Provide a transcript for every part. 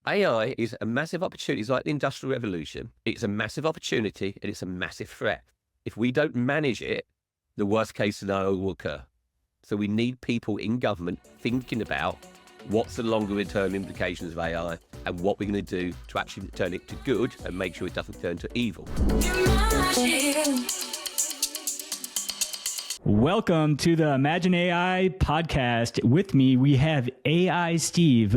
AI is a massive opportunity. It's like the Industrial Revolution. It's a massive opportunity and it's a massive threat. If we don't manage it, the worst case scenario will occur. So we need people in government thinking about what's the longer term implications of AI and what we're going to do to actually turn it to good and make sure it doesn't turn to evil. Welcome to the Imagine AI podcast. With me, we have AI Steve,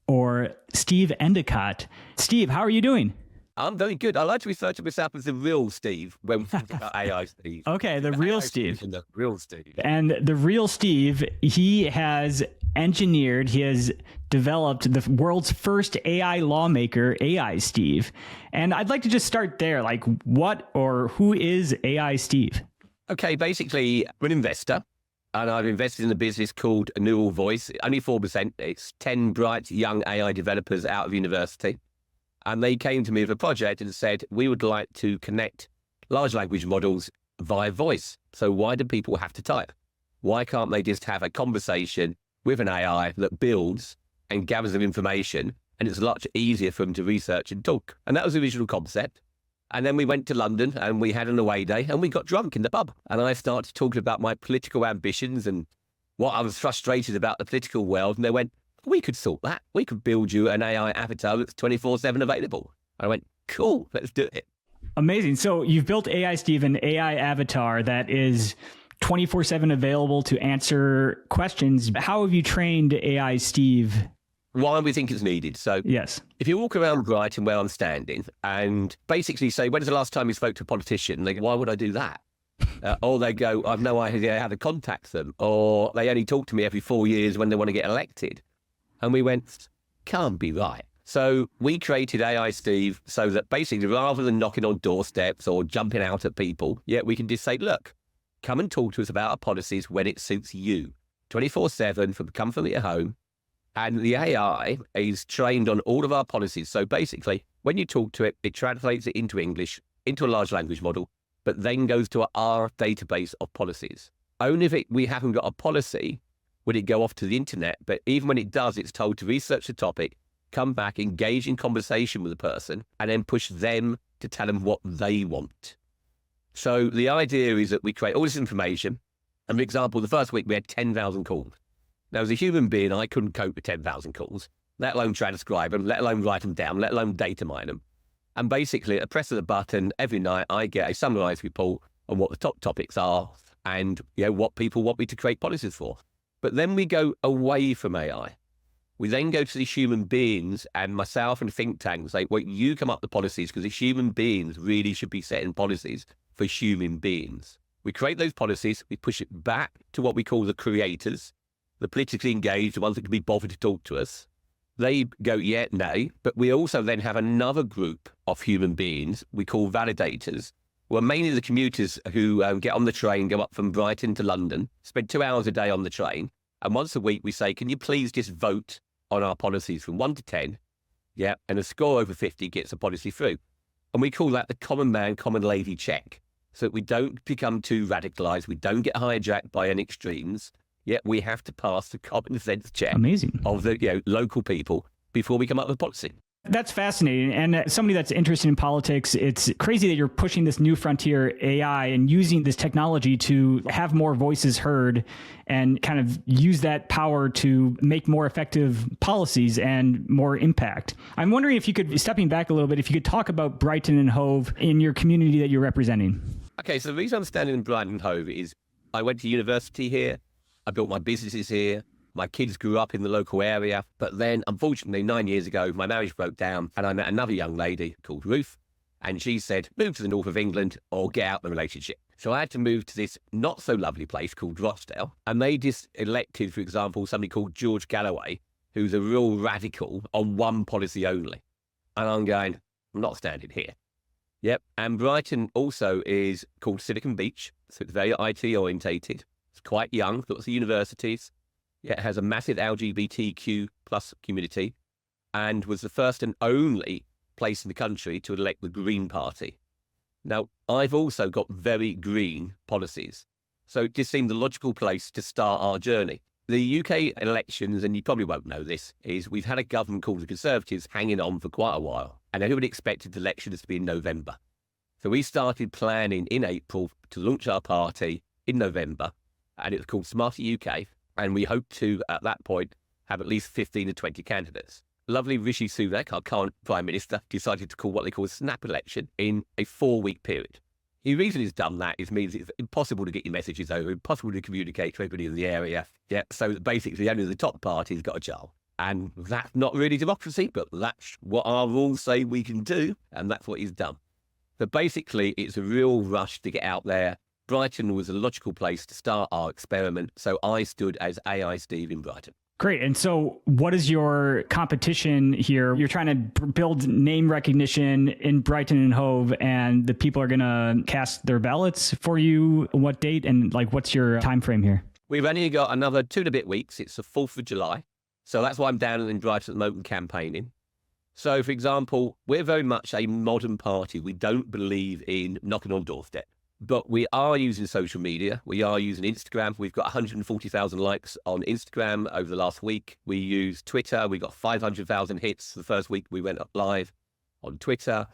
or Steve Endacott. Steve, how are you doing? I'm very good. I like to refer to myself as the real Steve when we think about AI Steve. Okay, the real Steve. The real Steve. And the real Steve, he has developed the world's first AI lawmaker, AI Steve. And I'd like to just start there. Like, what or who is AI Steve? Okay, basically, I'm an investor. And I've invested in a business called A Neural Voice. Only 4%. It's 10 bright young AI developers out of university. And they came to me with a project and said, we would like to connect large language models via voice. So why do people have to type? Why can't they just have a conversation with an AI that builds and gathers them information? And it's a lot easier for them to research and talk. And that was the original concept. And then we went to London and we had an away day and we got drunk in the pub. And I started talking about my political ambitions and what I was frustrated about the political world. And they went, we could sort that. We could build you an AI avatar that's 24/7 available. I went, cool, let's do it. Amazing. So you've built AI Steve, an AI avatar that is 24/7 available to answer questions. How have you trained AI Steve? Why we think it's needed. So yes, if you walk around Brighton where I'm standing and basically say, when was the last time you spoke to a politician? They go, why would I do that? Or they go, I've no idea how to contact them. Or they only talk to me every 4 years when they want to get elected. And we went, can't be right. So we created AI Steve so that basically rather than knocking on doorsteps or jumping out at people, we can just say, look, come and talk to us about our policies when it suits you. 24/7 from the comfort of your home. And the AI is trained on all of our policies. So basically, when you talk to it, it translates it into English, into a large language model, but then goes to our database of policies. Only if we haven't got a policy would it go off to the internet. But even when it does, it's told to research the topic, come back, engage in conversation with the person, and then push them to tell them what they want. So the idea is that we create all this information. And for example, the first week we had 10,000 calls. Now, as a human being, I couldn't cope with 10,000 calls, let alone transcribe them, let alone write them down, let alone data mine them. And basically, at the press of the button, every night I get a summarized report on what the top topics are and what people want me to create policies for. But then we go away from AI. We then go to the human beings and myself and think tanks say, well, you come up with the policies because the human beings really should be setting policies for human beings. We create those policies, we push it back to what we call the creators, the politically engaged, the ones that can be bothered to talk to us. They go, yeah, no. But we also then have another group of human beings we call validators, who are mainly the commuters who get on the train, go up from Brighton to London, spend 2 hours a day on the train. And once a week we say, can you please just vote on our policies from 1 to 10? Yeah, and a score over 50 gets a policy through. And we call that the common man, common lady check. So that we don't become too radicalized, we don't get hijacked by any extremes. Yet we have to pass the common sense check amazing of the local people before we come up with policy. That's fascinating. And as somebody that's interested in politics, it's crazy that you're pushing this new frontier AI and using this technology to have more voices heard and kind of use that power to make more effective policies and more impact. I'm wondering if you could, stepping back a little bit, if you could talk about Brighton and Hove in your community that you're representing. Okay, so the reason I'm standing in Brighton and Hove is I went to university here. I built my businesses here. My kids grew up in the local area. But then, unfortunately, 9 years ago, my marriage broke down and I met another young lady called Ruth. And she said, move to the north of England or get out of the relationship. So I had to move to this not so lovely place called Rochdale. And they just elected, for example, somebody called George Galloway, who's a real radical on one policy only. And I'm going, I'm not standing here. Yep. And Brighton also is called Silicon Beach. So it's very IT orientated. It's quite young, lots of universities. It has a massive LGBTQ plus community and was the first and only place in the country to elect the Green Party. Now, I've also got very green policies. So it just seemed the logical place to start our journey. The UK elections, and you probably won't know this, is we've had a government called the Conservatives hanging on for quite a while, and everybody expected the elections to be in November. So we started planning in April to launch our party in November, and it was called SmarterUK, and we hope to, at that point, have at least 15 to 20 candidates. Lovely Rishi Sunak, our current Prime Minister, decided to call what they call a snap election in a 4-week period. The reason he's done that means it's impossible to get your messages over, impossible to communicate to everybody in the area. Yeah, so basically only the top party's got a job. And that's not really democracy, but that's what our rules say we can do, and that's what he's done. But basically, it's a real rush to get out there. Brighton was a logical place to start our experiment, so I stood as AI Steve in Brighton. Great. And so what is your competition here? You're trying to build name recognition in Brighton and Hove, and the people are going to cast their ballots for you. What date and what's your time frame here? We've only got another 2 and a bit weeks. It's the 4th of July. So that's why I'm down in Brighton at the moment campaigning. So, for example, we're very much a modern party. We don't believe in knocking on doorstep. But we are using social media. We are using Instagram. We've got 140,000 likes on Instagram over the last week. We use Twitter. We got 500,000 hits the first week we went up live on Twitter.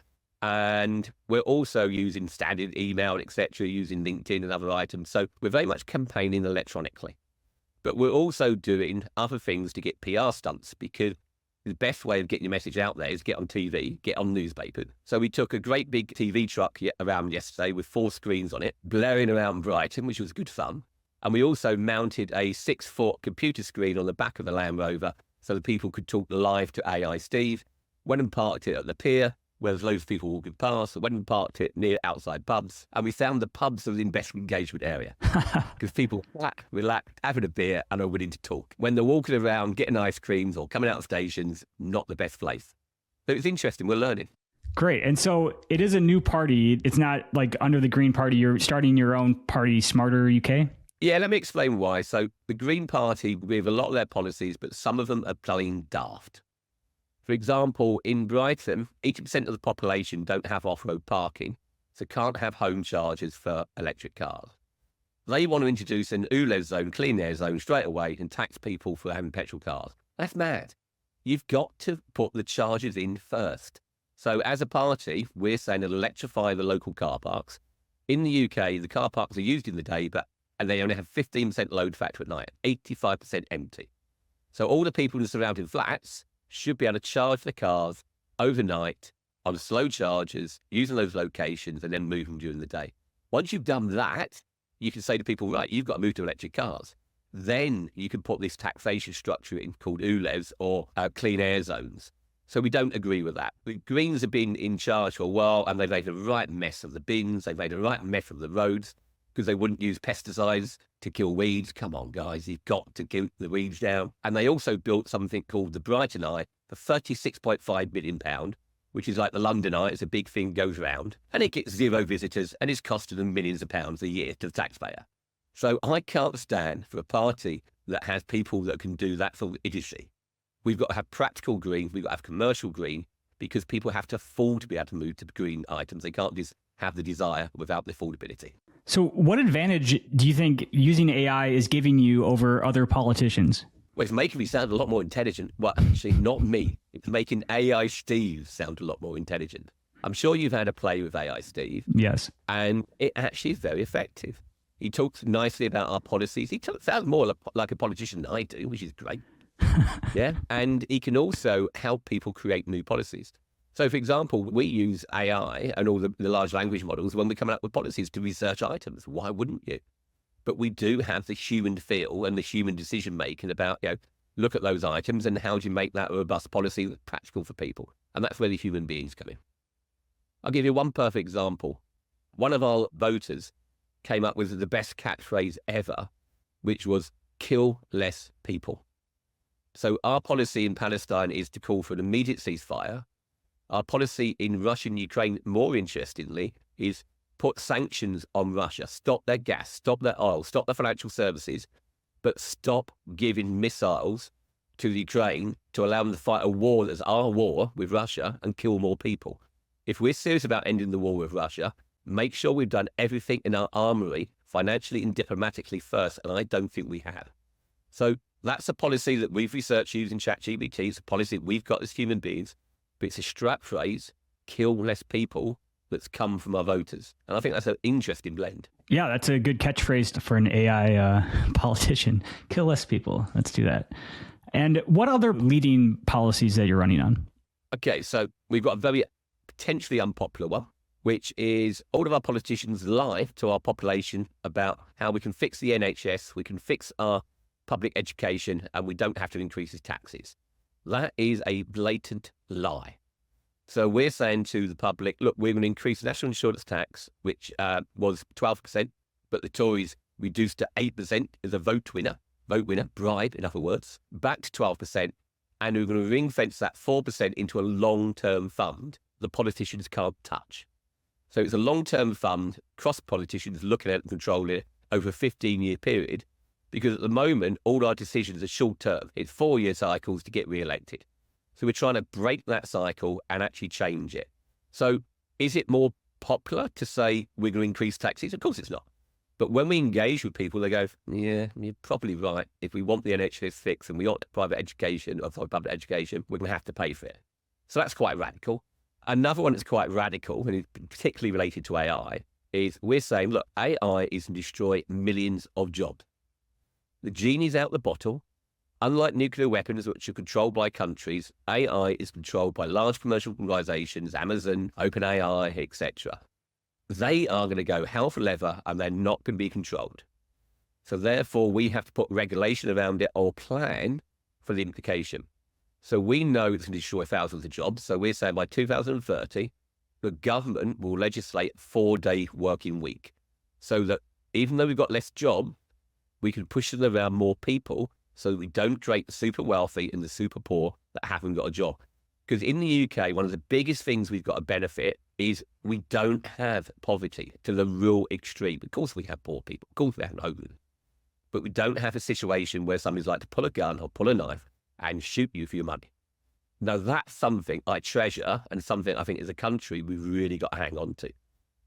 And we're also using standard email, etc., using LinkedIn and other items. So we're very much campaigning electronically. But we're also doing other things to get PR stunts, because the best way of getting your message out there is get on TV, get on newspapers. So we took a great big TV truck around yesterday with 4 screens on it, blaring around Brighton, which was good fun. And we also mounted a 6-foot computer screen on the back of the Land Rover so that people could talk live to AI Steve. Went and parked it at the pier, where there's loads of people walking past. Went and parked it near outside pubs. And we found the pubs as the best engagement area, because people relax, having a beer and are willing to talk. When they're walking around, getting ice creams or coming out of stations, not the best place. So it's interesting. We're learning. Great. And so it is a new party. It's not like under the Green Party. You're starting your own party, SmarterUK? Yeah, let me explain why. So the Green Party, we have a lot of their policies, but some of them are plain daft. For example, in Brighton, 80% of the population don't have off-road parking, so can't have home chargers for electric cars. They want to introduce an ULEZ zone, clean air zone, straight away and tax people for having petrol cars. That's mad. You've got to put the chargers in first. So as a party, we're saying to electrify the local car parks. In the UK, the car parks are used in the day, and they only have 15% load factor at night, 85% empty. So all the people in the surrounding flats should be able to charge their cars overnight on slow chargers, using those locations, and then move them during the day. Once you've done that, you can say to people, right, you've got to move to electric cars. Then you can put this taxation structure in called ULEZ or clean air zones. So we don't agree with that. The Greens have been in charge for a while, and they've made a right mess of the bins. They've made a right mess of the roads because they wouldn't use pesticides to kill weeds. Come on, guys, you've got to kill the weeds down. And they also built something called the Brighton Eye for £36.5 million, which is like the London Eye. It's a big thing, goes round, and it gets 0 visitors, and it's costing them millions of pounds a year to the taxpayer. So I can't stand for a party that has people that can do that sort of idiocy. We've got to have practical green. We've got to have commercial green, because people have to afford to be able to move to green items. They can't just have the desire without the affordability. So what advantage do you think using AI is giving you over other politicians? Well, it's making me sound a lot more intelligent. Well, actually, not me. It's making AI Steve sound a lot more intelligent. I'm sure you've had a play with AI Steve. Yes. And it actually is very effective. He talks nicely about our policies. He sounds more like a politician than I do, which is great. Yeah. And he can also help people create new policies. So, for example, we use AI and all the large language models when we're coming up with policies to research items. Why wouldn't you? But we do have the human feel and the human decision making about, look at those items and how do you make that a robust policy that's practical for people? And that's where the human beings come in. I'll give you one perfect example. One of our voters came up with the best catchphrase ever, which was kill less people. So our policy in Palestine is to call for an immediate ceasefire. Our policy in Russia and Ukraine, more interestingly, is put sanctions on Russia, stop their gas, stop their oil, stop their financial services, but stop giving missiles to Ukraine to allow them to fight a war that's our war with Russia and kill more people. If we're serious about ending the war with Russia, make sure we've done everything in our armory, financially and diplomatically first, and I don't think we have. So That's a policy that we've researched using ChatGPT. It's a policy that we've got as human beings, but it's a strap phrase, kill less people, that's come from our voters. And I think that's an interesting blend. Yeah, that's a good catchphrase for an AI politician. Kill less people. Let's do that. And what other leading policies that you're running on? Okay, so we've got a very potentially unpopular one, which is all of our politicians lie to our population about how we can fix the NHS, we can fix our public education, and we don't have to increase the taxes. That is a blatant lie. So we're saying to the public, look, we're going to increase the national insurance tax, which was 12%, but the Tories reduced to 8% as a vote winner, bribe, in other words, back to 12%, and we're going to ring fence that 4% into a long-term fund the politicians can't touch. So it's a long-term fund, cross politicians looking at it and controlling it over a 15-year period, because at the moment, all our decisions are short-term. It's 4-year cycles to get re-elected. So we're trying to break that cycle and actually change it. So is it more popular to say we're going to increase taxes? Of course it's not. But when we engage with people, they go, yeah, you're probably right. If we want the NHS fixed and we want private education, or public education, we're going to have to pay for it. So that's quite radical. Another one that's quite radical, and it's particularly related to AI, is we're saying, look, AI is to destroy millions of jobs. The genie's out the bottle. Unlike nuclear weapons, which are controlled by countries, AI is controlled by large commercial organizations, Amazon, OpenAI, etc. They are going to go hell for leather, and they're not going to be controlled. So therefore, we have to put regulation around it or plan for the implication. So we know it's going to destroy thousands of jobs. So we're saying by 2030, the government will legislate a 4-day working week, so that even though we've got less jobs, we can push it around more people, so that we don't create the super wealthy and the super poor that haven't got a job. Because in the UK, one of the biggest things we've got to benefit is we don't have poverty to the real extreme. Of course we have poor people. Of course we have homeless. But we don't have a situation where somebody's like to pull a gun or pull a knife and shoot you for your money. Now that's something I treasure, and something I think as a country we've really got to hang on to.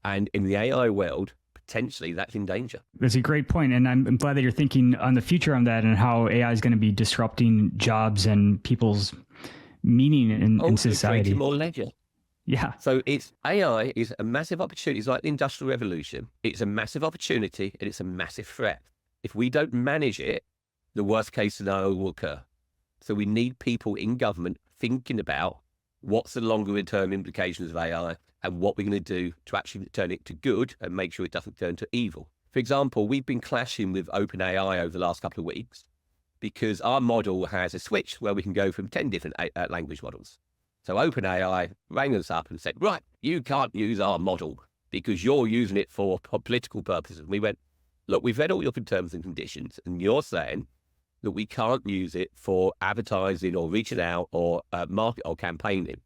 And in the AI world, potentially that's in danger. That's a great point. And I'm glad that you're thinking on the future on that and how AI is going to be disrupting jobs and people's meaning in society. Creating more ledger. Yeah. So AI is a massive opportunity. It's like the Industrial Revolution. It's a massive opportunity and it's a massive threat. If we don't manage it, the worst case scenario will occur. So we need people in government thinking about what's the longer term implications of AI and what we're going to do to actually turn it to good and make sure it doesn't turn to evil. For example, we've been clashing with OpenAI over the last couple of weeks because our model has a switch where we can go from 10 different language models. So OpenAI rang us up and said, right, you can't use our model because you're using it for political purposes. And we went, look, we've read all your terms and conditions, and you're saying that we can't use it for advertising or reaching out or market or campaigning.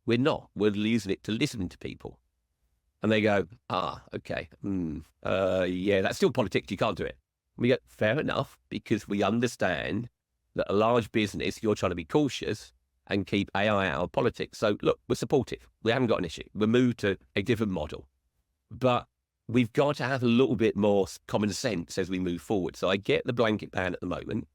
We're not. We're using it to listen to people. And they go, okay. Yeah, that's still politics. You can't do it. We go, fair enough, because we understand that a large business, you're trying to be cautious and keep AI out of politics. So look, we're supportive. We haven't got an issue. We'll move to a different model. But we've got to have a little bit more common sense as we move forward. So I get the blanket ban at the moment,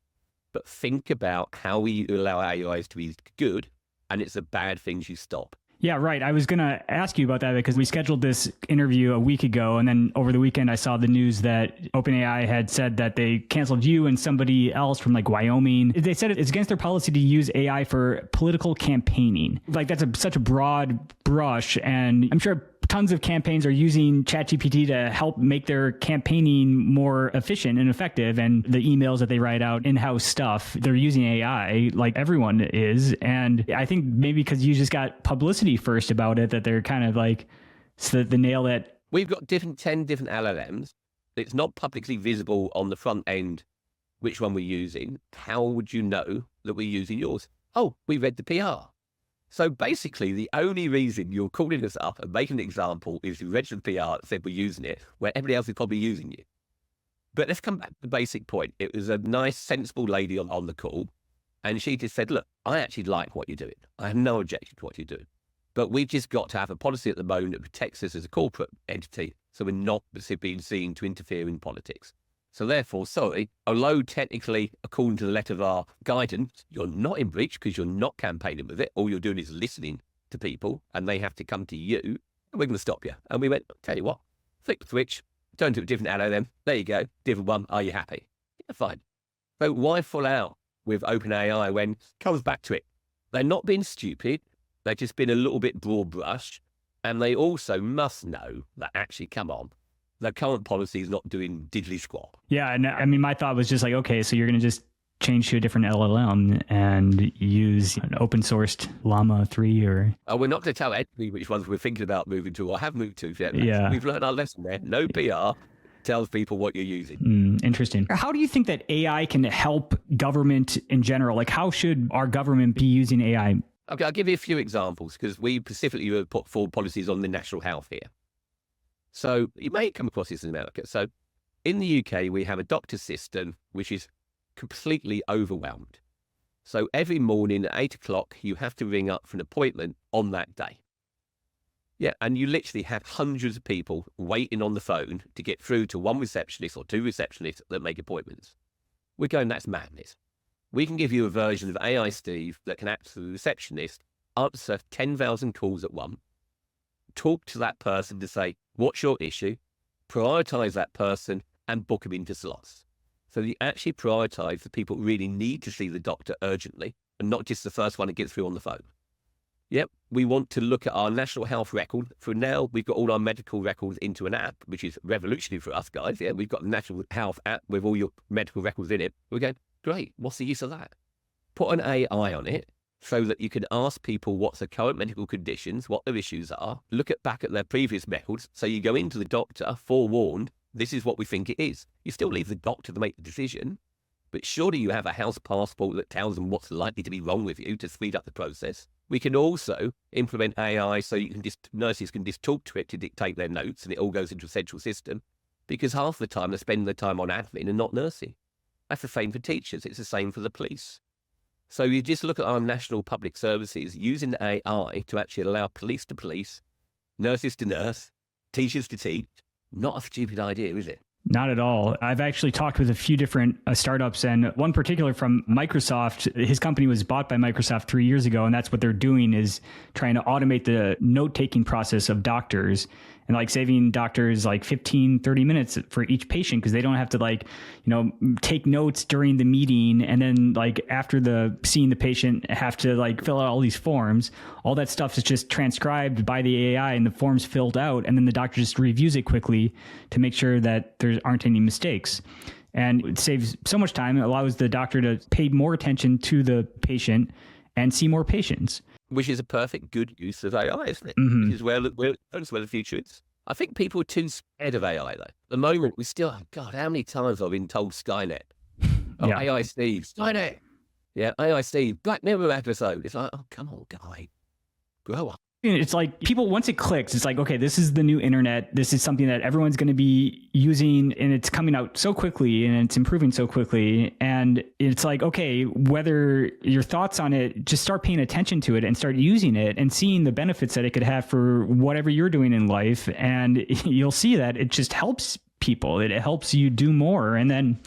but think about how we allow AIs to be good, and it's the bad things you stop. Yeah, right. I was going to ask you about that because we scheduled this interview a week ago, and then over the weekend I saw the news that OpenAI had said that they canceled you and somebody else from like Wyoming. They said it's against their policy to use AI for political campaigning. Like that's such a broad brush, and I'm sure tons of campaigns are using ChatGPT to help make their campaigning more efficient and effective. And the emails that they write out, in-house stuff, they're using AI like everyone is. And I think maybe because you just got publicity first about it, that they're kind of like the nail that... We've got 10 different LLMs. It's not publicly visible on the front end which one we're using. How would you know that we're using yours? Oh, we read the PR. So basically, the only reason you're calling us up and making an example is you read the PR that said we're using it, where everybody else is probably using you. But let's come back to the basic point. It was a nice, sensible lady on the call, and she just said, look, I actually like what you're doing. I have no objection to what you're doing. But we've just got to have a policy at the moment that protects us as a corporate entity, so we're not being seen to interfere in politics. So therefore, sorry, although technically, according to the letter of our guidance, you're not in breach because you're not campaigning with it. All you're doing is listening to people and they have to come to you. And we're going to stop you. And we went, tell you what, flick the switch, turn to a different arrow then. There you go. Different one. Are you happy? Yeah, fine. So why fall out with OpenAI when it comes back to it? They're not being stupid. They've just been a little bit broad brush. And they also must know that actually, come on, the current policy is not doing diddly squat. Yeah. And I mean, my thought was just like, okay, so you're going to just change to a different LLM and use an open sourced Llama 3 or... Oh, we're not going to tell anybody which ones we're thinking about moving to or have moved to yet. Yeah. We've learned our lesson there. No PR tells people what you're using. Interesting. How do you think that AI can help government in general? Like, how should our government be using AI? Okay, I'll give you a few examples because we specifically have put forward policies on the national health here. So you may come across this in America. So in the UK, we have a doctor system which is completely overwhelmed. So every morning at 8 o'clock, you have to ring up for an appointment on that day. Yeah, and you literally have hundreds of people waiting on the phone to get through to one receptionist or two receptionists that make appointments. We're going, that's madness. We can give you a version of AI Steve that can act as a receptionist, answer 10,000 calls at once, talk to that person to say, what's your issue, prioritize that person and book them into slots. So you actually prioritize the people who really need to see the doctor urgently and not just the first one to get through on the phone. Yep, we want to look at our national health record. For now, we've got all our medical records into an app, which is revolutionary for us guys. Yeah, we've got the national health app with all your medical records in it. We're going, great, what's the use of that? Put an AI on it so that you can ask people what's the current medical conditions, what their issues are, look back at their previous records. So you go into the doctor forewarned, this is what we think it is. You still leave the doctor to make the decision, but surely you have a house passport that tells them what's likely to be wrong with you to speed up the process. We can also implement AI so you can nurses can just talk to it to dictate their notes and it all goes into a central system, because half the time they're spending their time on admin and not nursing. That's the same for teachers. It's the same for the police. So you just look at our national public services using AI to actually allow police to police, nurses to nurse, teachers to teach. Not a stupid idea, is it? Not at all. I've actually talked with a few different startups, and one particular from Microsoft. His company was bought by Microsoft 3 years ago, and that's what they're doing is trying to automate the note-taking process of doctors and like saving doctors like 15, 30 minutes for each patient because they don't have to take notes during the meeting and then like after seeing the patient have to like fill out all these forms. All that stuff is just transcribed by the AI and the forms filled out, and then the doctor just reviews it quickly to make sure that there aren't any mistakes. And it saves so much time. It allows the doctor to pay more attention to the patient and see more patients. Which is a perfect good use of AI, isn't it? Mm-hmm. Which is where the future is. I think people are too scared of AI, though. At the moment, we still, God, how many times I've been told Skynet? Oh, yeah. AI Steve, Skynet. Yeah, AI Steve, Black Mirror episode. It's like, oh, come on, guy. Grow up. It's like people, once it clicks, it's like, okay, this is the new internet. This is something that everyone's going to be using, and it's coming out so quickly and it's improving so quickly. And it's like, okay, whether your thoughts on it, just start paying attention to it and start using it and seeing the benefits that it could have for whatever you're doing in life. And you'll see that it just helps people. It helps you do more. And then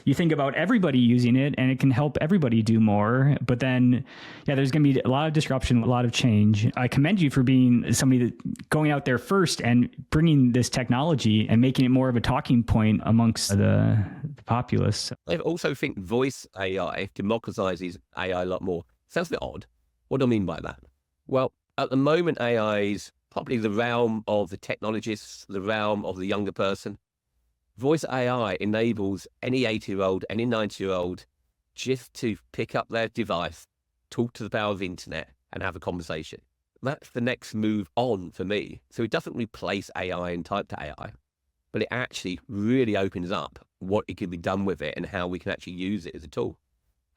you think about everybody using it and it can help everybody do more. But then, yeah, there's going to be a lot of disruption, a lot of change. I commend you for being somebody that going out there first and bringing this technology and making it more of a talking point amongst the populace. I also think voice AI democratizes AI a lot more. Sounds a bit odd. What do I mean by that? Well, at the moment, AI is probably the realm of the technologists, the realm of the younger person. Voice AI enables any 80-year-old, any 90-year-old just to pick up their device, talk to the power of the internet and have a conversation. That's the next move on for me. So it doesn't replace AI and type to AI, but it actually really opens up what it can be done with it and how we can actually use it as a tool.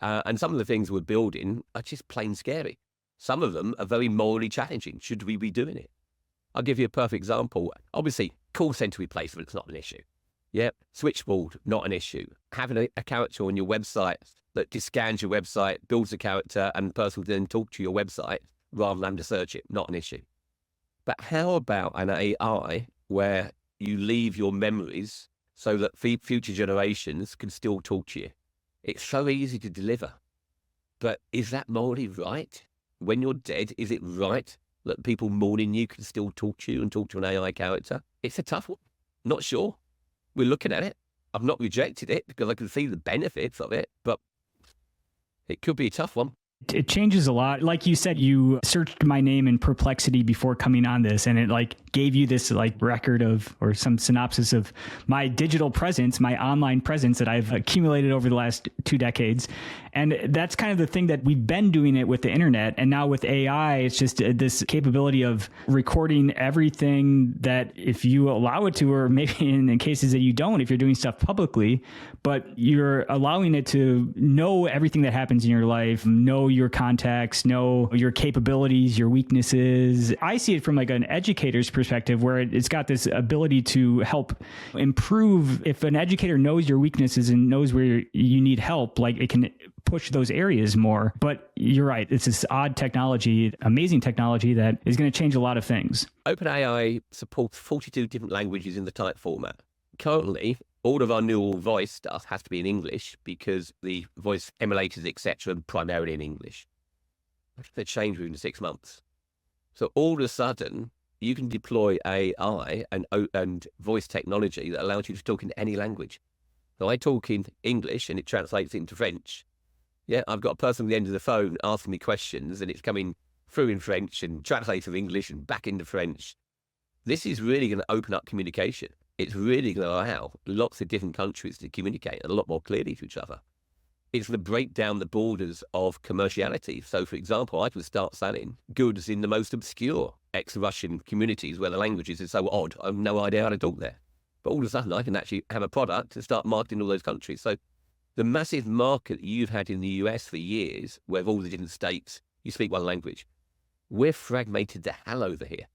And some of the things we're building are just plain scary. Some of them are very morally challenging. Should we be doing it? I'll give you a perfect example. Obviously, call center replacement is not an issue. Yep, switchboard, not an issue. Having a character on your website that just scans your website, builds a character, and the person will then talk to your website rather than to search it, not an issue. But how about an AI where you leave your memories so that future generations can still talk to you. It's so easy to deliver. But is that morally right? When you're dead, is it right that people mourning you can still talk to you and talk to an AI character? It's a tough one. Not sure. We're looking at it. I've not rejected it because I can see the benefits of it, but it could be a tough one. It changes a lot. Like you said, you searched my name in Perplexity before coming on this, and it like gave you this like record of, or some synopsis of my digital presence, my online presence that I've accumulated over the last 2 decades. And that's kind of the thing that we've been doing it with the internet. And now with AI, it's just this capability of recording everything that if you allow it to, or maybe in cases that you don't, if you're doing stuff publicly, but you're allowing it to know everything that happens in your life, know your contacts, know your capabilities, your weaknesses. I see it from like an educator's perspective, where it's got this ability to help improve. If an educator knows your weaknesses and knows where you need help, like it can push those areas more. But you're right. It's this odd technology, amazing technology that is going to change a lot of things. OpenAI supports 42 different languages in the type format. Currently, all of our neural voice stuff has to be in English because the voice emulators, etc., are primarily in English. They change within 6 months. So all of a sudden, you can deploy AI and voice technology that allows you to talk in any language. So I talk in English and it translates into French. Yeah, I've got a person at the end of the phone asking me questions and it's coming through in French and translates from English and back into French. This is really going to open up communication. It's really going to allow lots of different countries to communicate a lot more clearly to each other. It's going to break down the borders of commerciality. So, for example, I can start selling goods in the most obscure ex-Russian communities where the languages are so odd, I have no idea how to talk there. But all of a sudden, I can actually have a product and start marketing all those countries. So the massive market that you've had in the US for years, where all the different states, you speak one language, we're fragmented to hell over here.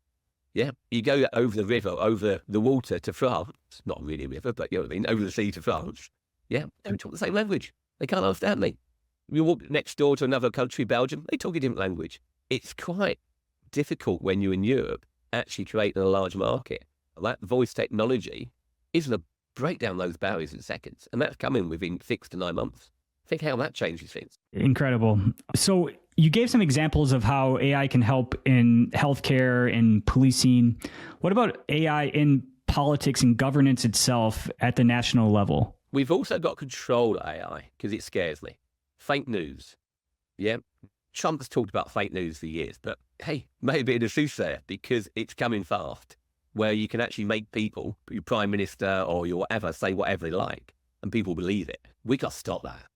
Yeah, you go over the river, over the water to France, not really a river, but you know what I mean, over the sea to France. Yeah, they don't talk the same language. They can't understand me. You walk next door to another country, Belgium, they talk a different language. It's quite difficult when you're in Europe, actually creating a large market. That voice technology is going to break down those barriers in seconds. And that's coming within 6 to 9 months. Think how that changes things. Incredible. So you gave some examples of how AI can help in healthcare and policing. What about AI in politics and governance itself at the national level? We've also got control AI because it scares me. Fake news. Yeah. Trump's talked about fake news for years, but hey, maybe a soothsayer because it's coming fast, where you can actually make people, your prime minister or your whatever, say whatever they like, and people believe it. We got to stop that.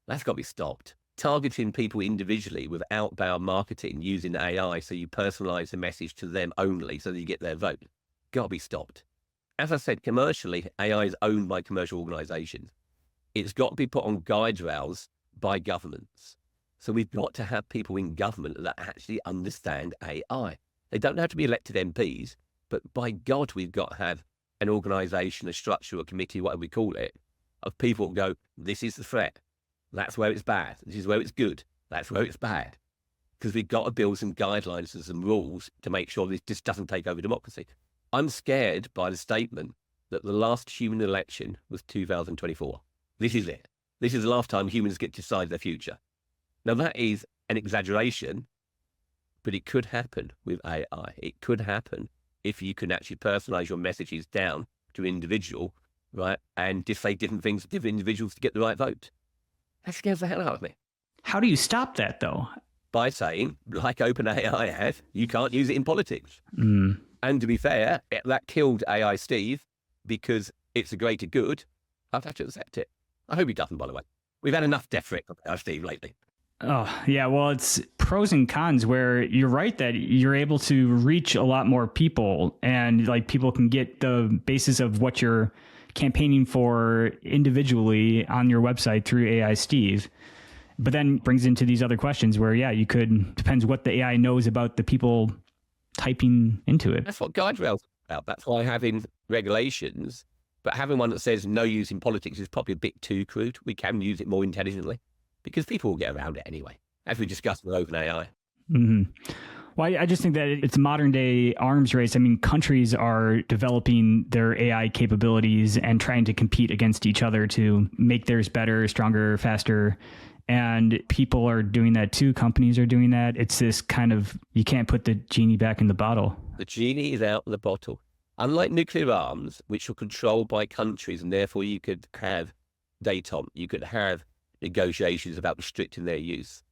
That's got to be stopped. Targeting people individually with outbound marketing using AI so you personalize the message to them only so that you get their vote. Got to be stopped. As I said, commercially, AI is owned by commercial organizations. It's got to be put on guide rails by governments. So we've got to have people in government that actually understand AI. They don't have to be elected MPs, but by God, we've got to have an organization, a structure, a committee, whatever we call it, of people who go, this is the threat. That's where it's bad. This is where it's good. That's where it's bad. Because we've got to build some guidelines and some rules to make sure this just doesn't take over democracy. I'm scared by the statement that the last human election was 2024. This is it. This is the last time humans get to decide their future. Now, that is an exaggeration, but it could happen with AI. It could happen if you can actually personalize your messages down to an individual, right, and just say different things to different individuals to get the right vote. That scares the hell out of me. How do you stop that, though? By saying, like OpenAI have, you can't use it in politics. And to be fair, that killed AI Steve because it's a greater good. I'd have to accept it. I hope he doesn't, by the way. We've had enough death threats of AI Steve lately. Oh, yeah. Well, it's pros and cons where you're right that you're able to reach a lot more people and like people can get the basis of what you're campaigning for individually on your website through AI Steve. But then brings into these other questions where, yeah, you could, depends what the AI knows about the people typing into it. That's what guide rails are about. That's why having regulations, but having one that says no use in politics is probably a bit too crude. We can use it more intelligently because people will get around it anyway, as we discussed with OpenAI. Mm-hmm. Well, I just think that it's a modern day arms race. I mean, countries are developing their AI capabilities and trying to compete against each other to make theirs better, stronger, faster. And people are doing that too. Companies are doing that. It's this kind of, you can't put the genie back in the bottle. The genie is out of the bottle. Unlike nuclear arms, which are controlled by countries, and therefore you could have détente, you could have negotiations about restricting their use.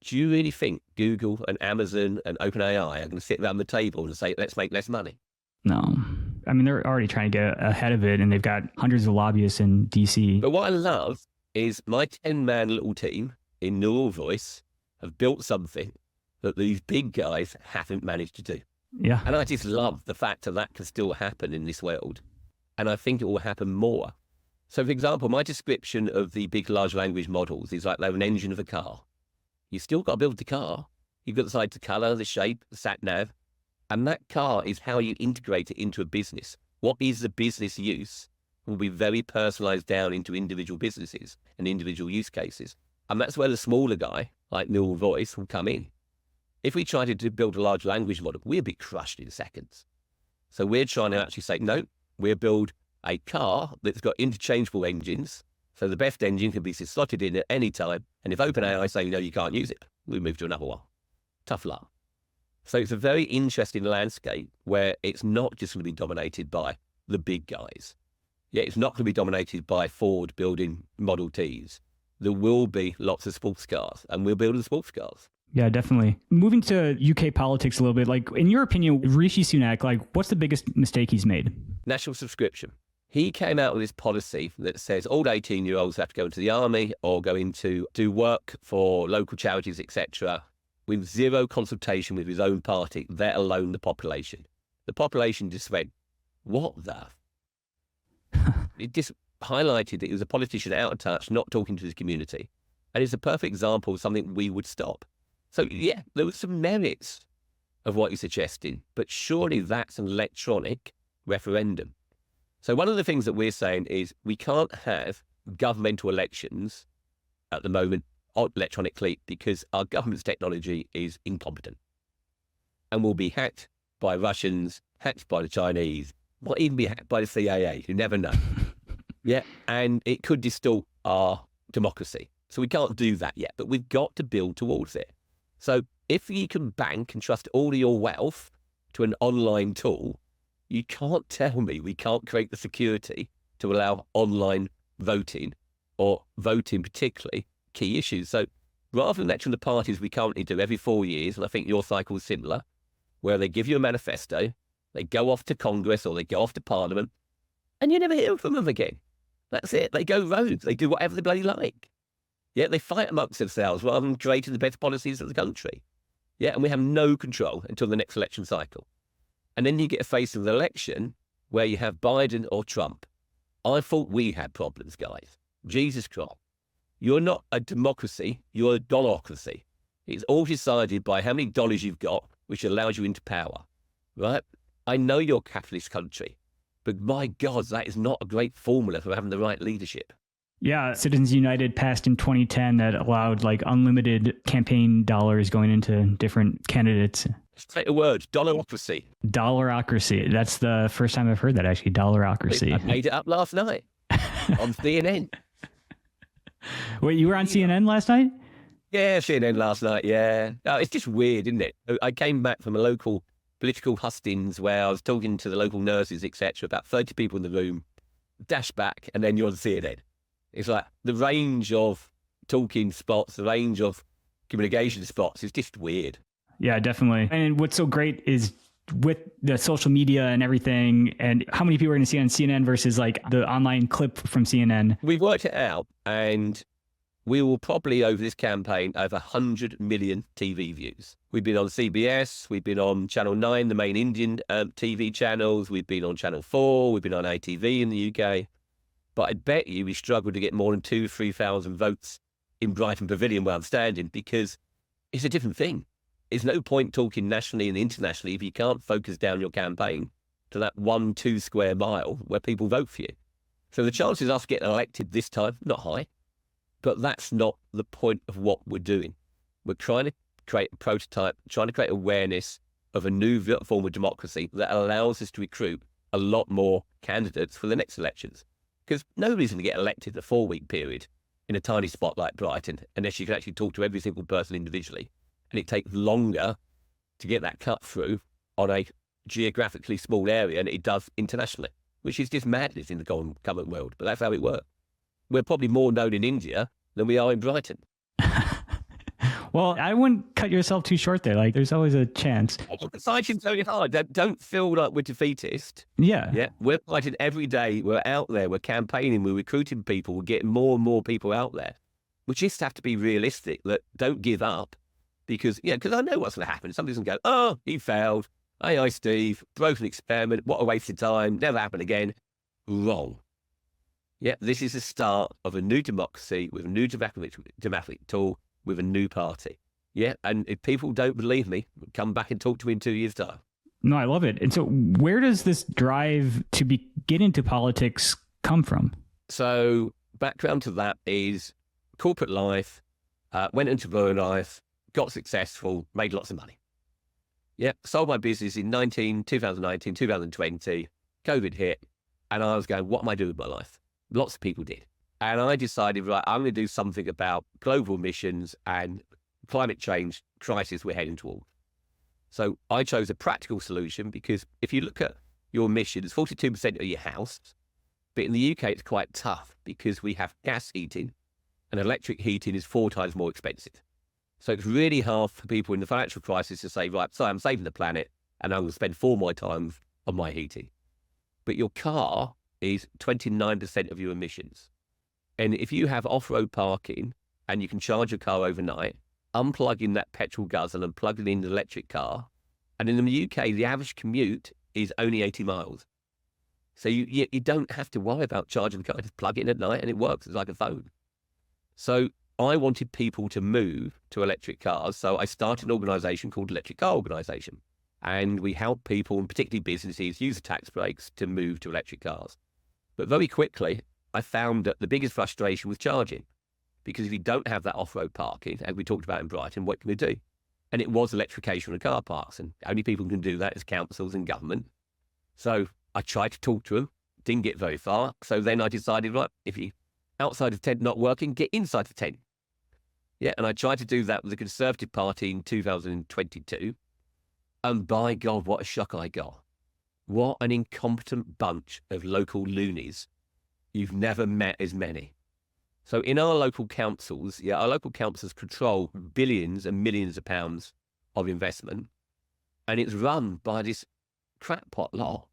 Do you really think Google and Amazon and OpenAI are going to sit around the table and say, let's make less money? No. I mean, they're already trying to get ahead of it, and they've got hundreds of lobbyists in DC. But what I love is my 10-man little team in neural voice have built something that these big guys haven't managed to do. Yeah. And I just love the fact that that can still happen in this world. And I think it will happen more. So, for example, my description of the big large language models is like they're an engine of a car. You still got to build the car. You've got to decide the color, the shape, the sat nav. And that car is how you integrate it into a business. What is the business use will be very personalized down into individual businesses and individual use cases. And that's where the smaller guy, like neural voice, will come in. If we try to build a large language model, we'd be crushed in seconds. So we're trying to actually say, no, we'll build a car that's got interchangeable engines. So the best engine can be slotted in at any time. And if OpenAI say, no, you can't use it, we move to another one. Tough luck. So it's a very interesting landscape where it's not just going to be dominated by the big guys. Yeah, it's not going to be dominated by Ford building Model Ts. There will be lots of sports cars, and we're building sports cars. Yeah, definitely. Moving to UK politics a little bit, like in your opinion, Rishi Sunak, like what's the biggest mistake he's made? National subscription. He came out with this policy that says all 18-year-olds have to go into the army or go into do work for local charities, etc., with zero consultation with his own party, let alone the population. The population just went, what the? It just highlighted that he was a politician out of touch, not talking to his community. And it's a perfect example of something we would stop. So, yeah, there were some merits of what you're suggesting, but surely that's an electronic referendum. So one of the things that we're saying is we can't have governmental elections at the moment electronically because our government's technology is incompetent and will be hacked by Russians, hacked by the Chinese, might even be hacked by the CIA. You never know. Yeah, and it could distort our democracy. So we can't do that yet, but we've got to build towards it. So if you can bank and trust all of your wealth to an online tool, you can't tell me we can't create the security to allow online voting or voting particularly key issues. So rather than electing the parties we currently do every 4 years, and I think your cycle is similar, where they give you a manifesto, they go off to Congress or they go off to Parliament, and you never hear from them again. That's it. They go rogue. They do whatever they bloody like. Yeah, they fight amongst themselves rather than creating the best policies of the country. Yeah, and we have no control until the next election cycle. And then you get faced with an election where you have Biden or Trump. I thought we had problems, guys. Jesus Christ. You're not a democracy, you're a dollarocracy. It's all decided by how many dollars you've got, which allows you into power, right? I know you're a capitalist country, but my God, that is not a great formula for having the right leadership. Yeah, Citizens United passed in 2010 that allowed like unlimited campaign dollars going into different candidates. Straight a word, dollarocracy. Dollarocracy. That's the first time I've heard that, actually, dollarocracy. I made it up last night on CNN. Wait, you were on CNN last night? Yeah, CNN last night, yeah. Oh, it's just weird, isn't it? I came back from a local political hustings where I was talking to the local nurses, etc., about 30 people in the room, dash back, and then you're on CNN. It's like the range of talking spots, the range of communication spots is just weird. Yeah, definitely. And what's so great is with the social media and everything, and how many people are going to see on CNN versus like the online clip from CNN. We've worked it out, and we will probably, over this campaign, have 100 million TV views. We've been on CBS, we've been on Channel 9, the main Indian TV channels, we've been on Channel 4, we've been on ATV in the UK. But I bet you we struggled to get more than 2,000-3,000 votes in Brighton Pavilion where I'm standing, because it's a different thing. There's no point talking nationally and internationally if you can't focus down your campaign to that 1-2 square mile where people vote for you. So the chances of us getting elected this time, not high, but that's not the point of what we're doing. We're trying to create a prototype, trying to create awareness of a new form of democracy that allows us to recruit a lot more candidates for the next elections. Because nobody's going to get elected in a 4-week period in a tiny spot like Brighton unless you can actually talk to every single person individually. And it takes longer to get that cut through on a geographically small area than it does internationally, which is just madness in the current world. But that's how it works. We're probably more known in India than we are in Brighton. Well, I wouldn't cut yourself too short there. Like, there's always a chance. The fighting's very hard. Don't feel like we're defeatist. Yeah. We're fighting every day. We're out there. We're campaigning. We're recruiting people. We're getting more and more people out there. We just have to be realistic. That don't give up, because I know what's going to happen. Somebody's going to go, "Oh, he failed. Hey, Steve, broken experiment. What a waste of time. Never happen again." Wrong. Yeah, this is the start of a new democracy with a new democratic tool, with a new party. Yeah, and if people don't believe me, come back and talk to me in 2 years' time. No, I love it. And so where does this drive to get into politics come from? So background to that is corporate life, went into rural life, got successful, made lots of money. Yeah, sold my business in 2019, 2020, COVID hit, and I was going, what am I doing with my life? Lots of people did. And I decided, right, I'm going to do something about global emissions and climate change crisis we're heading toward. So I chose a practical solution, because if you look at your emissions, 42% of your house, but in the UK it's quite tough because we have gas heating and electric heating is 4 times more expensive. So it's really hard for people in the financial crisis to say, right, so I'm saving the planet and I'm going to spend 4 more times on my heating. But your car is 29% of your emissions. And if you have off-road parking and you can charge your car overnight, unplugging that petrol guzzle and plugging in the electric car, and in the UK, the average commute is only 80 miles. So you don't have to worry about charging the car. Just plug it in at night and it works. It's like a phone. So I wanted people to move to electric cars. So I started an organisation called Electric Car Organisation. And we help people, and particularly businesses, use the tax breaks to move to electric cars. But very quickly, I found that the biggest frustration was charging. Because if you don't have that off-road parking, as we talked about in Brighton, what can we do? And it was electrification of car parks. And only people who can do that is councils and government. So I tried to talk to them, didn't get very far. So then I decided, right, if you outside of tent not working, get inside the tent. Yeah, and I tried to do that with the Conservative Party in 2022. And by God, what a shock I got. What an incompetent bunch of local loonies. You've never met as many. So in our local councils, our local councils control billions and millions of pounds of investment. And it's run by this crackpot lot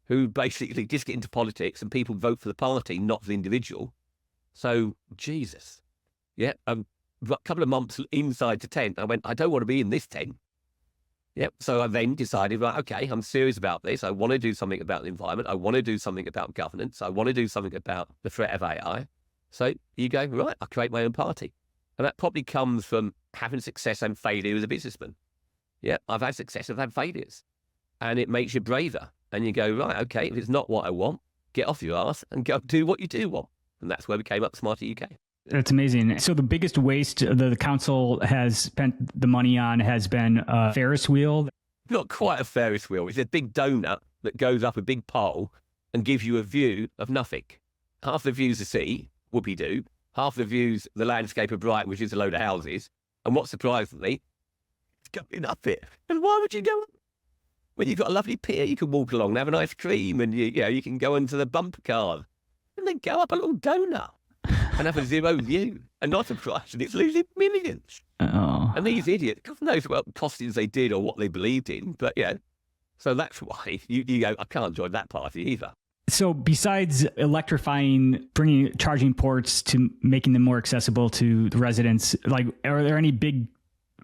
who basically just get into politics and people vote for the party, not for the individual. So, Jesus. Yeah, a couple of months inside the tent, I went, I don't want to be in this tent. Yep. So I then decided, right, okay, I'm serious about this. I want to do something about the environment. I want to do something about governance. I want to do something about the threat of AI. So you go, right, I'll create my own party. And that probably comes from having success and failure as a businessman. Yeah, I've had success, I've had failures. And it makes you braver. And you go, right, okay, if it's not what I want, get off your ass and go do what you do want. And that's where we came up with SmarterUK. That's amazing. So the biggest waste the council has spent the money on has been a Ferris wheel. Not quite a Ferris wheel. It's a big donut that goes up a big pole and gives you a view of nothing. Half the view's the sea, whoopee-doo. Half the view's the landscape of Brighton, which is a load of houses. And what surprisingly, it's going up it. And why would you go up? When you've got a lovely pier, you can walk along and have an ice cream, and you can go into the bumper car and then go up a little donut and have a zero view. And not surprisingly, it's losing millions. Oh. And these idiots, God knows what costings they did or what they believed in, but so that's why you go, I can't join that party either. So besides electrifying, bringing charging ports to making them more accessible to the residents, like, are there any big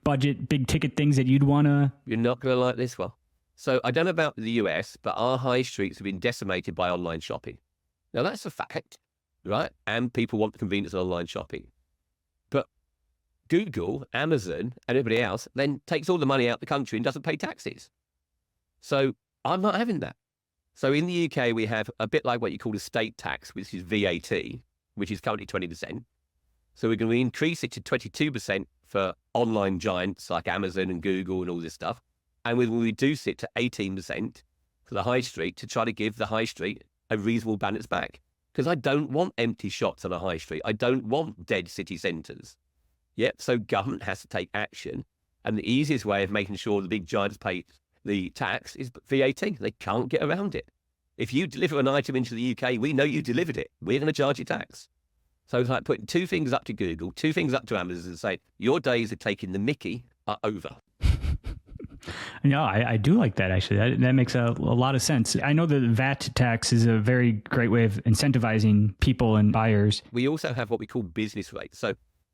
budget, big ticket things that you'd want to? You're not going to like this one. So I don't know about the US, but our high streets have been decimated by online shopping. Now that's a fact, right? And people want the convenience of online shopping. But Google, Amazon, and everybody else then takes all the money out of the country and doesn't pay taxes. So I'm not having that. So in the UK, we have a bit like what you call a state tax, which is VAT, which is currently 20%. So we're going to increase it to 22% for online giants like Amazon and Google and all this stuff. And we will reduce it to 18% for the high street to try to give the high street a reasonable balance back. Because I don't want empty shops on a high street. I don't want dead city centres. Yep, so government has to take action. And the easiest way of making sure the big giants pay the tax is VAT. They can't get around it. If you deliver an item into the UK, we know you delivered it. We're going to charge you tax. So it's like putting two things up to Google, two things up to Amazon and saying, your days of taking the mickey are over. No, I do like that, actually. That makes a lot of sense. I know the VAT tax is a very great way of incentivizing people and buyers. We also have what we call business rates. So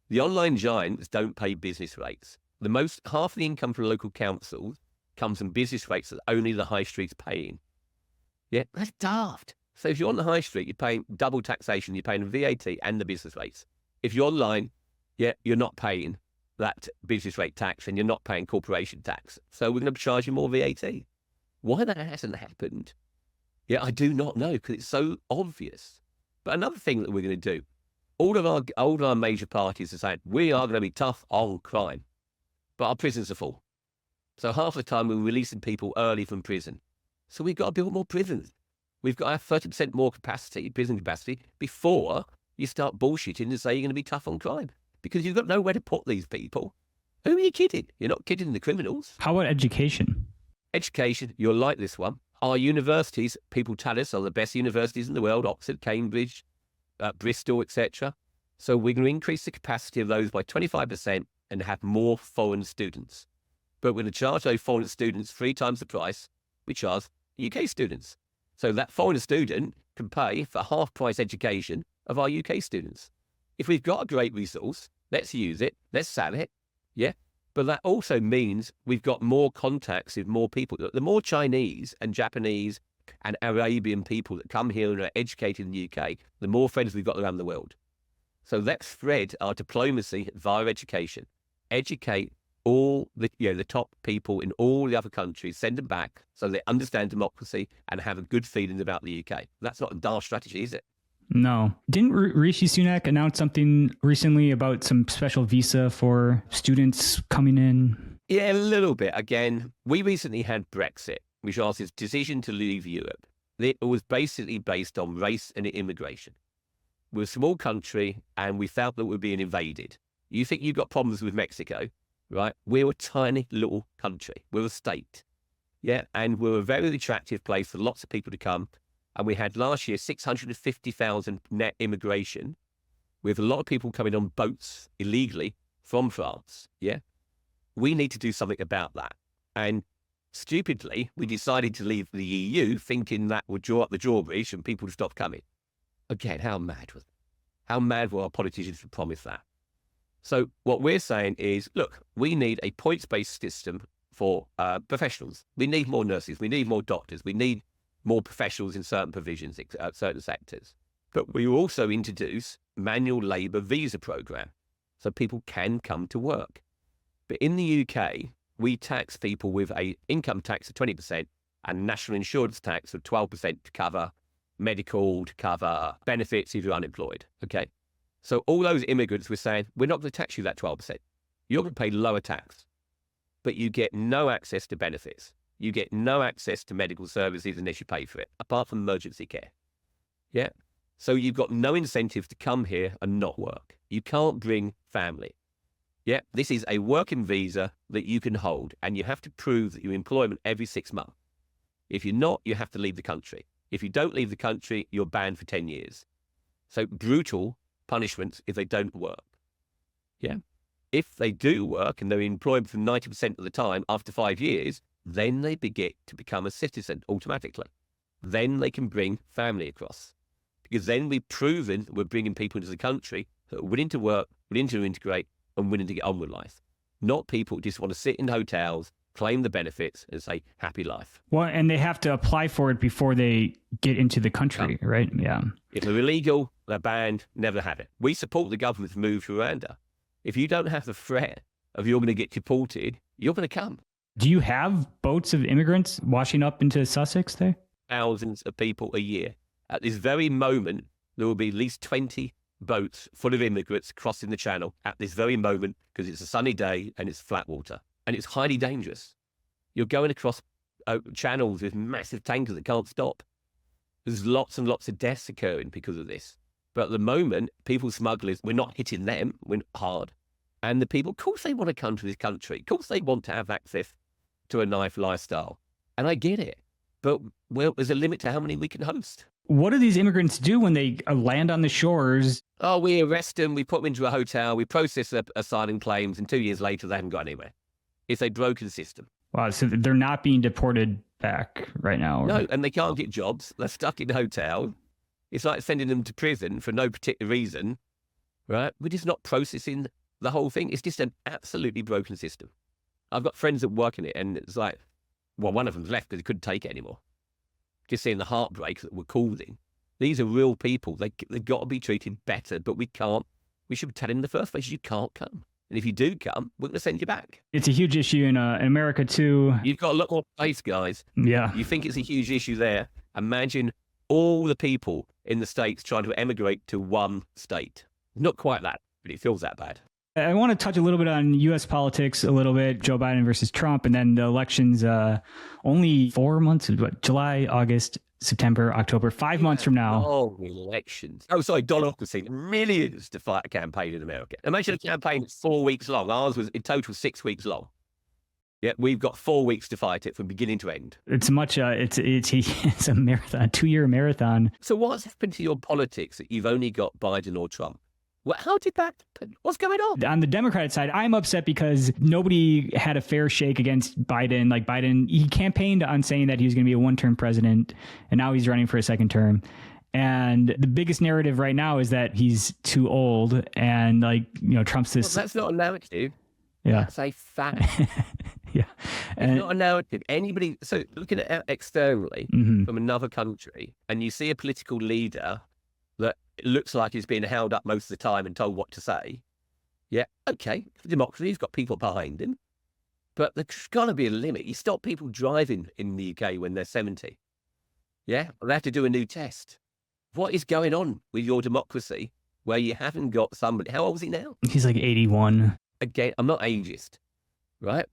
the online giants don't pay business rates. Half the income for local councils comes from business rates that only the high street's paying. Yeah, that's daft. So if you're on the high street, you're paying double taxation. You're paying VAT and the business rates. If you're online, yeah, you're not paying that business rate tax and you're not paying corporation tax. So we're going to charge you more VAT. Why that hasn't happened, yeah, I do not know, because it's so obvious. But another thing that we're going to do, all of our major parties are saying, we are going to be tough on crime, but our prisons are full. So half the time we're releasing people early from prison. So we've got to build more prisons. We've got to have 30% more prison capacity before you start bullshitting and say you're going to be tough on crime. Because you've got nowhere to put these people. Who are you kidding? You're not kidding the criminals. How about education? Education, you'll like this one. Our universities, people tell us, are the best universities in the world, Oxford, Cambridge, Bristol, etc. So we're going to increase the capacity of those by 25% and have more foreign students. But we're going to charge those foreign students 3 times the price we charge UK students. So that foreign student can pay for half-price education of our UK students. If we've got a great resource, let's use it, let's sell it, yeah? But that also means we've got more contacts with more people. The more Chinese and Japanese and Arabian people that come here and are educated in the UK, the more friends we've got around the world. So let's spread our diplomacy via education. Educate all the top people in all the other countries, send them back so they understand democracy and have a good feeling about the UK. That's not a daft strategy, is it? No. Didn't Rishi Sunak announce something recently about some special visa for students coming in? Yeah, a little bit. Again, we recently had Brexit, which was his decision to leave Europe. It was basically based on race and immigration. We're a small country and we felt that we were being invaded. You think you've got problems with Mexico, right? We're a tiny little country. We're a state. Yeah, and we're a very attractive place for lots of people to come. And we had last year 650,000 net immigration, with a lot of people coming on boats illegally from France. Yeah, we need to do something about that. And stupidly, we decided to leave the EU, thinking that would draw up the drawbridge and people would stop coming. Again, how mad was it? How mad were our politicians to promise that? So what we're saying is, look, we need a points-based system for professionals. We need more nurses. We need more doctors. We need more professionals in certain provisions, certain sectors. But we also introduce manual labour visa program so people can come to work. But in the UK, we tax people with a income tax of 20% and national insurance tax of 12% to cover medical, to cover benefits if you're unemployed. Okay. So all those immigrants were saying, we're not going to tax you that 12%. You're going to pay lower tax, but you get no access to benefits. You get no access to medical services unless you pay for it, apart from emergency care. Yeah. So you've got no incentive to come here and not work. You can't bring family. Yeah. This is a working visa that you can hold, and you have to prove that you're in employment every 6 months. If you're not, you have to leave the country. If you don't leave the country, you're banned for 10 years. So brutal punishments if they don't work. Yeah. If they do work and they're employed for 90% of the time after 5 years, then they begin to become a citizen automatically. Then they can bring family across. Because then we've proven we're bringing people into the country that are willing to work, willing to integrate, and willing to get on with life. Not people who just want to sit in hotels, claim the benefits, and say, happy life. Well, and they have to apply for it before they get into the country, right? Yeah. If they're illegal, they're banned, never have it. We support the government's move to Rwanda. If you don't have the threat of you're going to get deported, you're going to come. Do you have boats of immigrants washing up into Sussex there? Thousands of people a year. At this very moment, there will be at least 20 boats full of immigrants crossing the channel at this very moment because it's a sunny day and it's flat water. And it's highly dangerous. You're going across channels with massive tankers that can't stop. There's lots and lots of deaths occurring because of this. But at the moment, people smugglers, we're not hitting them, we're hard. And the people, of course they want to come to this country. Of course they want to have access to a nice lifestyle. And I get it. But, well, there's a limit to how many we can host. What do these immigrants do when they land on the shores? Oh, we arrest them, we put them into a hotel, we process their asylum claims, and 2 years later they haven't got anywhere. It's a broken system. Wow, so they're not being deported back right now? No, and they can't get jobs. They're stuck in a hotel. It's like sending them to prison for no particular reason, right? We're just not processing the whole thing. It's just an absolutely broken system. I've got friends that work in it, and it's like, well, one of them's left because he couldn't take it anymore. Just seeing the heartbreak that we're causing. These are real people. They've got to be treated better, but we can't. We should tell them in the first place, you can't come. And if you do come, we're going to send you back. It's a huge issue in America, too. You've got a lot more space, guys. Yeah. You think it's a huge issue there. Imagine all the people in the States trying to emigrate to one state. Not quite that, but it feels that bad. I want to touch a little bit on U.S. politics a little bit, Joe Biden versus Trump, and then the elections only 4 months, July, August, September, October, 5 months from now. Oh, elections. Oh, sorry, democracy. Millions to fight a campaign in America. Imagine a campaign that's 4 weeks long. Ours was in total 6 weeks long. Yet we've got 4 weeks to fight it from beginning to end. It's much, it's a marathon, a 2-year marathon. So what's happened to your politics that you've only got Biden or Trump? Well, how did that happen? What's going on? On the Democratic side, I'm upset because nobody had a fair shake against Biden. Like Biden, he campaigned on saying that he was going to be a one-term president, and now he's running for a second term. And the biggest narrative right now is that he's too old, and Trump's this. Well, that's not a narrative. Yeah, that's a fact. Yeah, it's not a narrative. Anybody. So looking at it externally from another country, and you see a political leader that it looks like he's being held up most of the time and told what to say. Yeah, okay, for democracy, he's got people behind him. But there's got to be a limit. You stop people driving in the UK when they're 70. Yeah, they have to do a new test. What is going on with your democracy where you haven't got somebody? How old is he now? He's like 81. Again, I'm not ageist, right?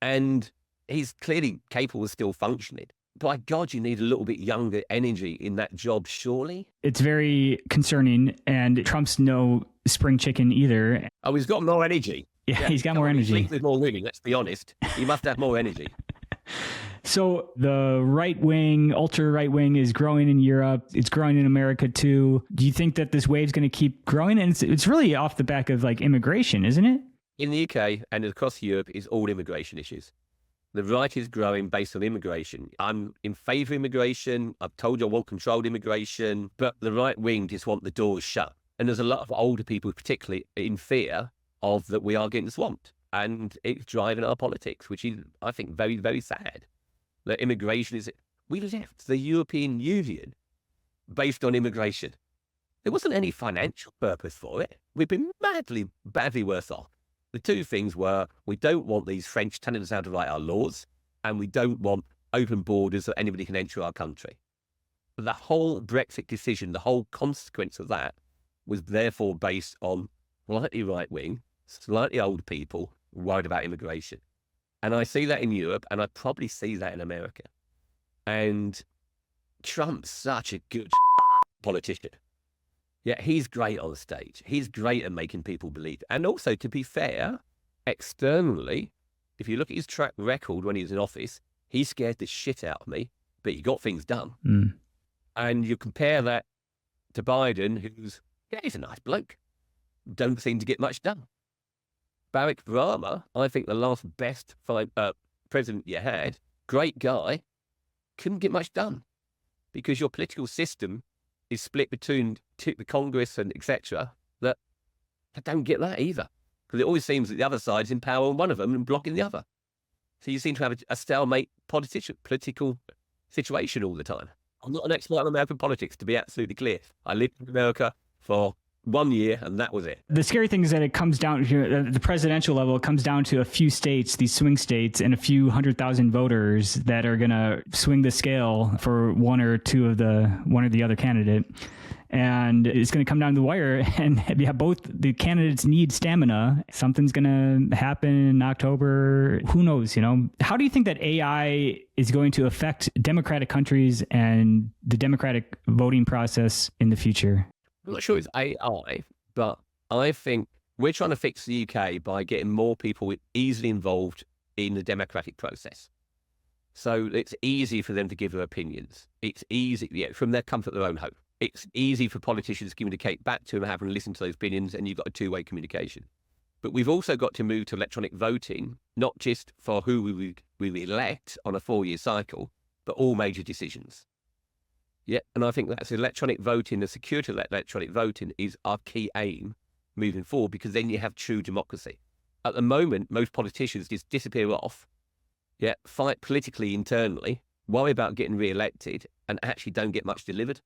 And he's clearly capable of still functioning. By God, you need a little bit younger energy in that job, surely. It's very concerning, and Trump's no spring chicken either. Oh, he's got more energy. Yeah, he's got more energy. With more women, let's be honest. He must have more energy. So the right wing, ultra right wing is growing in Europe. It's growing in America too. Do you think that this wave's going to keep growing? And it's really off the back of immigration, isn't it? In the UK and across Europe is all immigration issues. The right is growing based on immigration. I'm in favour of immigration. I've told you I want controlled immigration, but the right wing just want the doors shut. And there's a lot of older people, particularly in fear of that we are getting swamped. And it's driving our politics, which is, I think, very, very sad. That immigration is... We left the European Union based on immigration. There wasn't any financial purpose for it. We've been badly worse off. The two things were, we don't want these French telling us how to write our laws, and we don't want open borders so anybody can enter our country. But the whole Brexit decision, the whole consequence of that, was therefore based on slightly right-wing, slightly old people worried about immigration. And I see that in Europe, and I probably see that in America. And Trump's such a good politician. Yeah, he's great on the stage. He's great at making people believe. And also, to be fair, externally, if you look at his track record when he was in office, he scared the shit out of me, but he got things done. And you compare that to Biden, who's, yeah, he's a nice bloke. Don't seem to get much done. Barack Obama, I think the last best president you had, great guy, couldn't get much done because your political system is split between the Congress and etc. That I don't get that either, because it always seems that the other side is in power on one of them and blocking the other. So you seem to have a stalemate political situation all the time. I'm not an expert on American politics, to be absolutely clear. I lived in America for 1 year and that was it. The scary thing is that it comes down to the presidential level. It comes down to a few states, these swing states, and a few 100,000 voters that are going to swing the scale for one or the other candidate. and it's going to come down to the wire. And yeah, both the candidates need stamina. Something's going to happen in October. Who knows? How do you think that AI is going to affect democratic countries and the democratic voting process in the future? I'm not sure it's AI, but I think we're trying to fix the UK by getting more people easily involved in the democratic process. So it's easy for them to give their opinions. It's easy, from their comfort of their own home. It's easy for politicians to communicate back to them, having listened to those opinions, and you've got a two-way communication. But we've also got to move to electronic voting, not just for who we elect on a 4-year cycle, but all major decisions. Yeah, and I think that's electronic voting, the security of electronic voting is our key aim moving forward, because then you have true democracy. At the moment, most politicians just disappear off, fight politically internally, worry about getting re-elected, and actually don't get much delivered.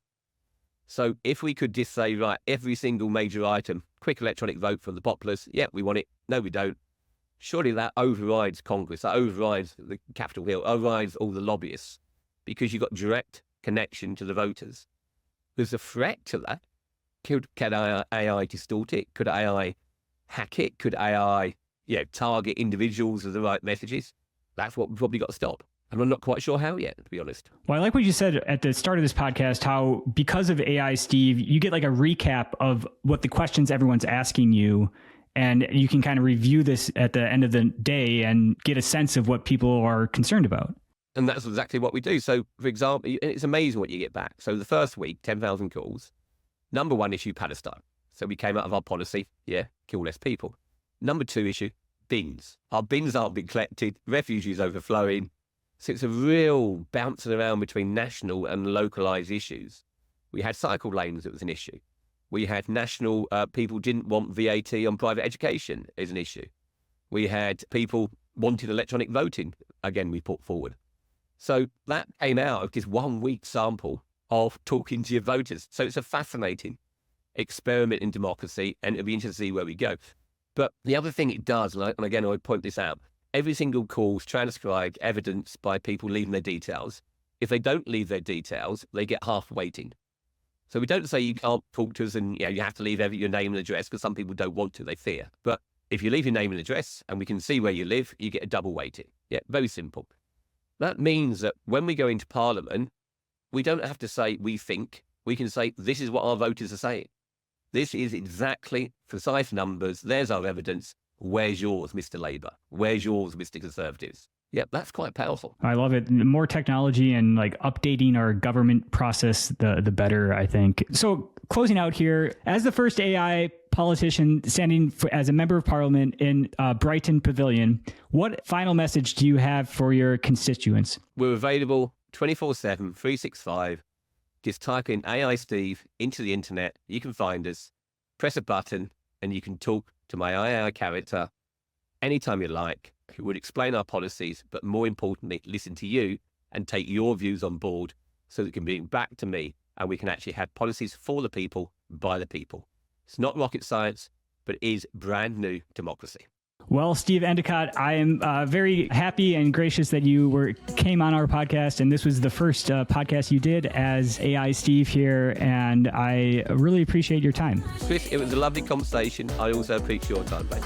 So if we could just say, right, every single major item, quick electronic vote from the populace, we want it, no, we don't. Surely that overrides Congress, that overrides the Capitol Hill, overrides all the lobbyists, because you've got direct connection to the voters. There's a threat to that. Can AI distort it? Could AI hack it? Could AI target individuals with the right messages? That's what we've probably got to stop. And I'm not quite sure how yet, to be honest. Well, I like what you said at the start of this podcast, how because of AI, Steve, you get like a recap of what the questions everyone's asking you, and you can kind of review this at the end of the day and get a sense of what people are concerned about. And that's exactly what we do. So, for example, it's amazing what you get back. So the first week, 10,000 calls. Number 1 issue, Palestine. So we came out of our policy, kill less people. Number 2 issue, bins. Our bins aren't being collected, refugees overflowing. So it's a real bouncing around between national and localised issues. We had cycle lanes, it was an issue. We had national, people didn't want VAT on private education as an issue. We had people wanted electronic voting, again, we put forward. So that came out of this 1 week sample of talking to your voters. So it's a fascinating experiment in democracy, and it'll be interesting to see where we go. But the other thing it does, and again, I would point this out, every single call is transcribed, evidenced by people leaving their details. If they don't leave their details, they get half waiting. So we don't say you can't talk to us and you have to leave your name and address, because some people don't want to, they fear. But if you leave your name and address and we can see where you live, you get a double weighting. Very simple. That means that when we go into Parliament, we don't have to say we think. We can say this is what our voters are saying. This is exactly precise numbers. There's our evidence. Where's yours, Mr. Labour? Where's yours, Mr. Conservatives? That's quite powerful. I love it. The more technology and like updating our government process, the better, I think. So closing out here, as the first AI politician standing as a member of Parliament in Brighton Pavilion, what final message do you have for your constituents? We're available 24/7, 365. Just type in AI Steve into the internet. You can find us, press a button, and you can talk to my AI character anytime you like. Who would explain our policies, but more importantly, listen to you and take your views on board so that it can be back to me and we can actually have policies for the people, by the people. It's not rocket science, but it is brand new democracy. Well, Steve Endacott, I am very happy and gracious that you came on our podcast, and this was the first podcast you did as AI Steve here, and I really appreciate your time. Chris, it was a lovely conversation. I also appreciate your time, mate.